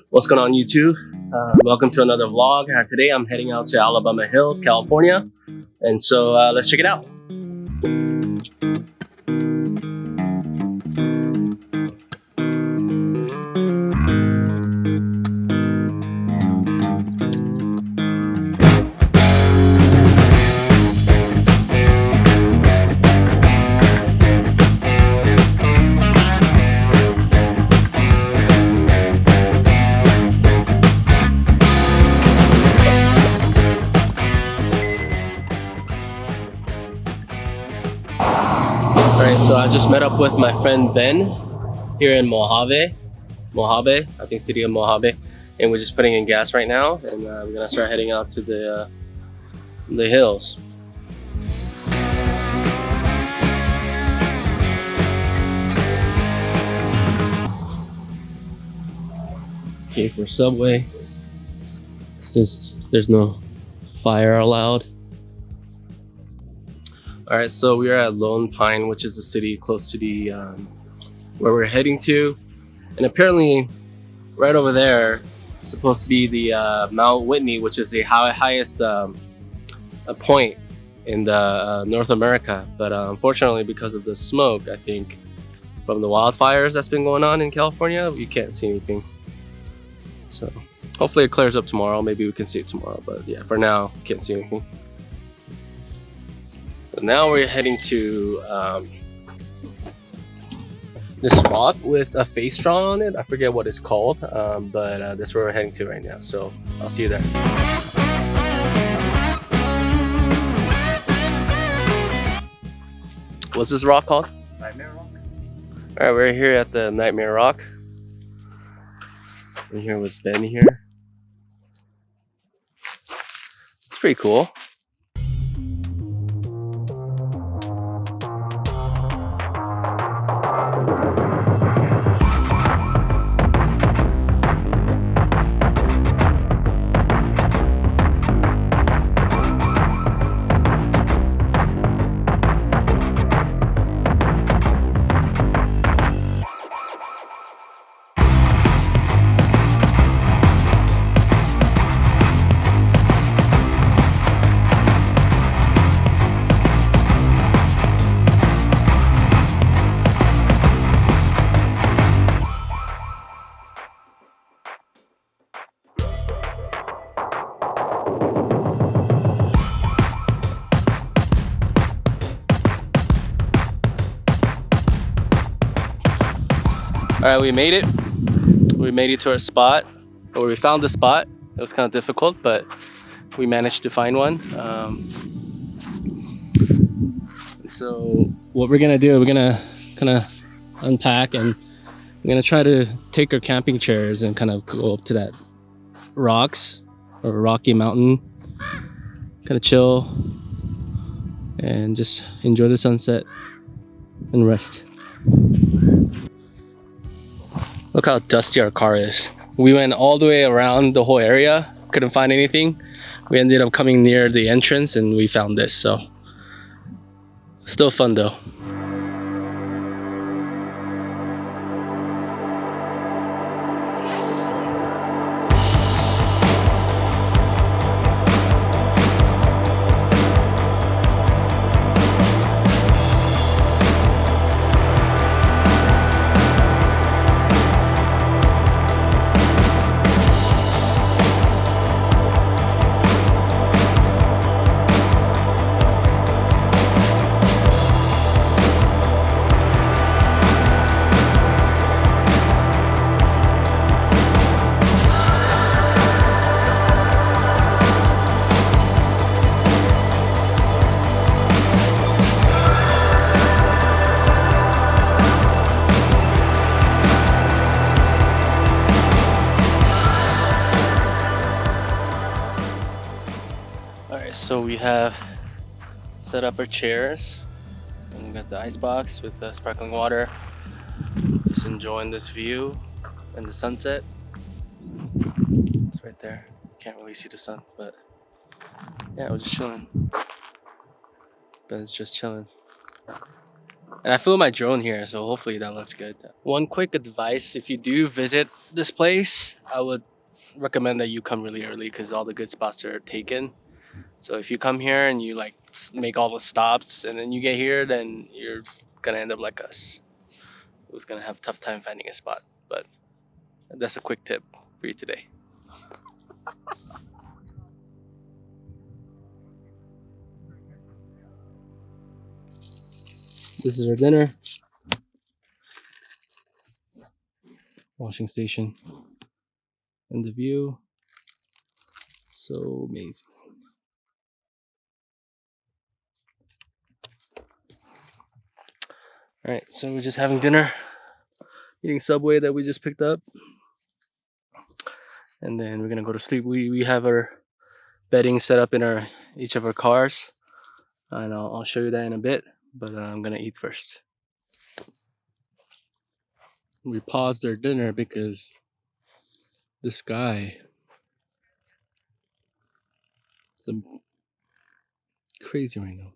What's going on, YouTube? Welcome to another vlog. Today I'm heading out to Alabama Hills, California, and so let's check it out. Alright, so I just met up with my friend Ben here in Mojave, I think city of Mojave, and we're just putting in gas right now, and we're gonna start heading out to the hills. Okay, for Subway, since there's no fire allowed. All right, so we are at Lone Pine, which is a city close to the where we're heading to, and apparently, right over there is supposed to be the Mount Whitney, which is the highest point in the North America. But unfortunately, because of the smoke, I think from the wildfires that's been going on in California, you can't see anything. So hopefully it clears up tomorrow. Maybe we can see it tomorrow. But yeah, for now, can't see anything. So now we're heading to this rock with a face drawn on it. I forget what it's called, but that's where we're heading to right now. So I'll see you there. What's this rock called? Nightmare Rock. All right, we're here at the Nightmare Rock. I'm here with Ben here. It's pretty cool. All right, we made it. We made it to our spot, or we found the spot. It was kind of difficult, but we managed to find one. So what we're gonna do, we're gonna kind of unpack, and we're gonna try to take our camping chairs and kind of go up to that rocks or rocky mountain, kind of chill and just enjoy the sunset and rest. Look how dusty our car is. We went all the way around the whole area, couldn't find anything. We ended up coming near the entrance and we found this, so still fun though. So we have set up our chairs, and we got the ice box with the sparkling water. Just enjoying this view and the sunset. It's right there. Can't really see the sun, but yeah, we're just chilling. Ben's just chilling. And I flew my drone here, so hopefully that looks good. One quick advice, if you do visit this place, I would recommend that you come really early because all the good spots are taken. So if you come here and you like make all the stops and then you get here, then you're gonna end up like us, who's gonna have a tough time finding a spot. But that's a quick tip for you today. This is our dinner. Washing station. And the view. So amazing. Alright, so we're just having dinner. Eating Subway that we just picked up. And then we're gonna go to sleep. We have our bedding set up in each of our cars. And I'll show you that in a bit. But I'm gonna eat first. We paused our dinner because the sky is crazy right now.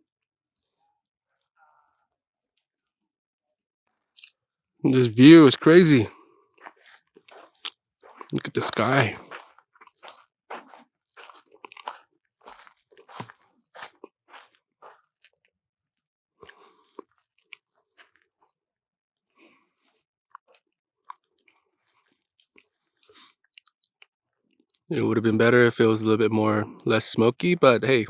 This view is crazy. Look at the sky. It would have been better if it was a little bit less smoky, but hey,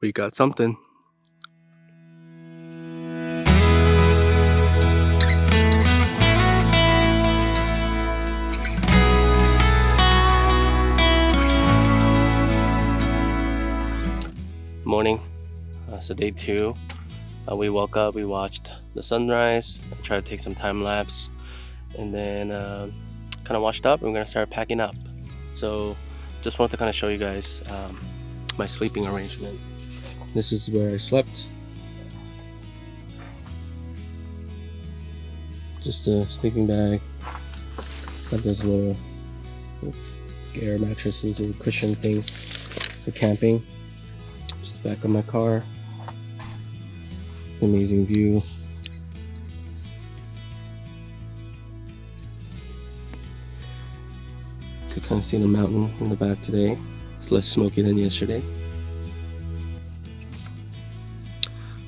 we got something. Morning, so day 2. We woke up, we watched the sunrise, tried to take some time lapse, and then kind of washed up and we're gonna start packing up. So just wanted to kind of show you guys my sleeping arrangement. This is where I slept. Just a sleeping bag. Got this little air mattresses or cushion thing for camping. Just the back of my car. Amazing view. Could kind of see the mountain in the back today. It's less smoky than yesterday.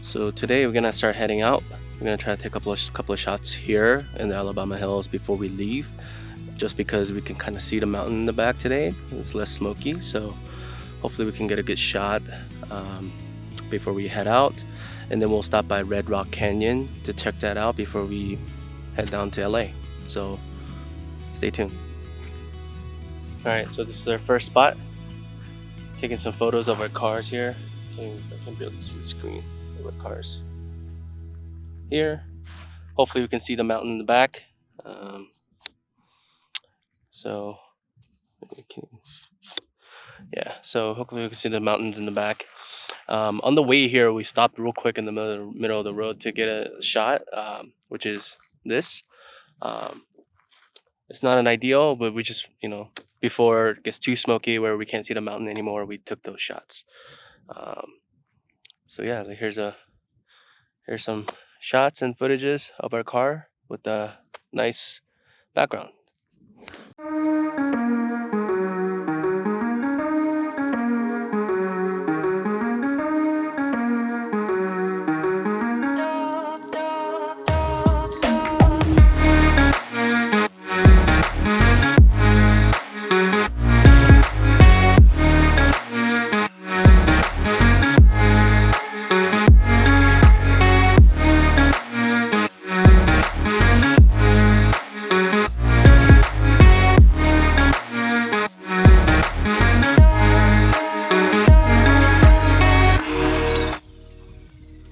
So today we're gonna start heading out. We're gonna try to take a couple of shots here in the Alabama Hills before we leave, just because we can kind of see the mountain in the back today. It's less smoky, so hopefully we can get a good shot before we head out. And then we'll stop by Red Rock Canyon to check that out before we head down to LA. So stay tuned. Alright, so this is our first spot. Taking some photos of our cars here. I can barely see the screen of our cars. Here. Hopefully we can see the mountain in the back. So hopefully we can see the mountains in the back. On the way here, we stopped real quick in the middle of the road to get a shot, which is this. It's not an ideal, but we just, before it gets too smoky where we can't see the mountain anymore, we took those shots. So yeah, here's some shots and footages of our car with a nice background.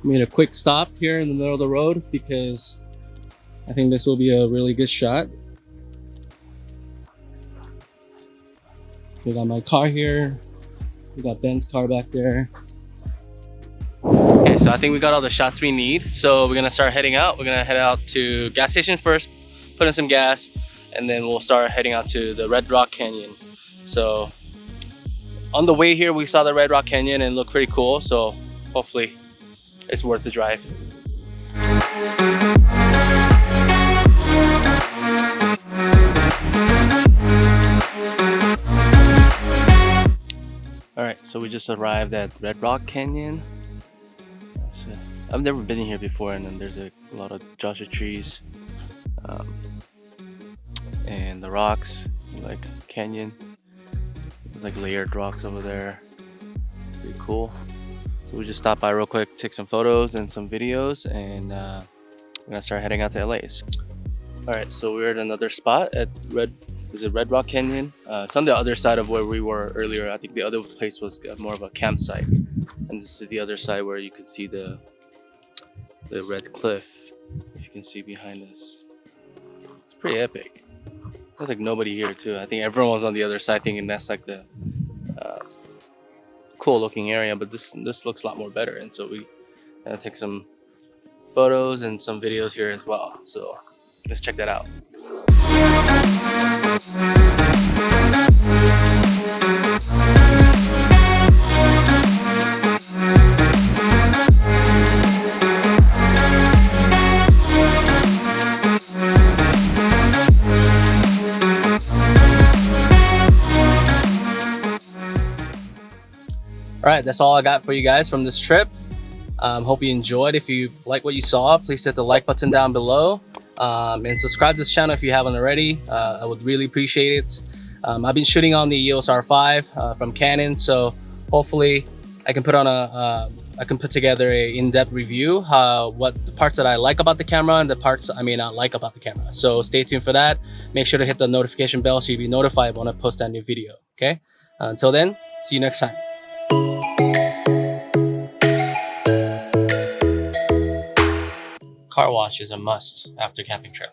Made a quick stop here in the middle of the road because I think this will be a really good shot. We got my car here. We got Ben's car back there. Okay, so I think we got all the shots we need. So we're gonna start heading out. We're gonna head out to gas station first, put in some gas, and then we'll start heading out to the Red Rock Canyon. So on the way here, we saw the Red Rock Canyon and it looked pretty cool. So hopefully it's worth the drive. Alright, so we just arrived at Red Rock Canyon. I've never been here before, and then there's a lot of Joshua trees and the rocks, like canyon. There's like layered rocks over there. Pretty cool. So we just stopped by real quick, take some photos and some videos, and we're gonna start heading out to LA. Alright, so we're at another spot at Red Rock Canyon? It's on the other side of where we were earlier. I think the other place was more of a campsite, and this is the other side where you can see the red cliff. If you can see behind us, it's pretty epic. There's like nobody here too. I think everyone was on the other side thinking that's like the cool looking area, but this looks a lot more better, and so we take some photos and some videos here as well. So let's check that out. All right, that's all I got for you guys from this trip. Hope you enjoyed. If you like what you saw, please hit the like button down below, and subscribe to this channel if you haven't already. I would really appreciate it. I've been shooting on the EOS R5 from Canon, so hopefully I can put together a in-depth review, what the parts that I like about the camera and the parts I may not like about the camera. So stay tuned for that. Make sure to hit the notification bell so you'll be notified when I post that new video. Okay, until then, see you next time. Car wash is a must after camping trip.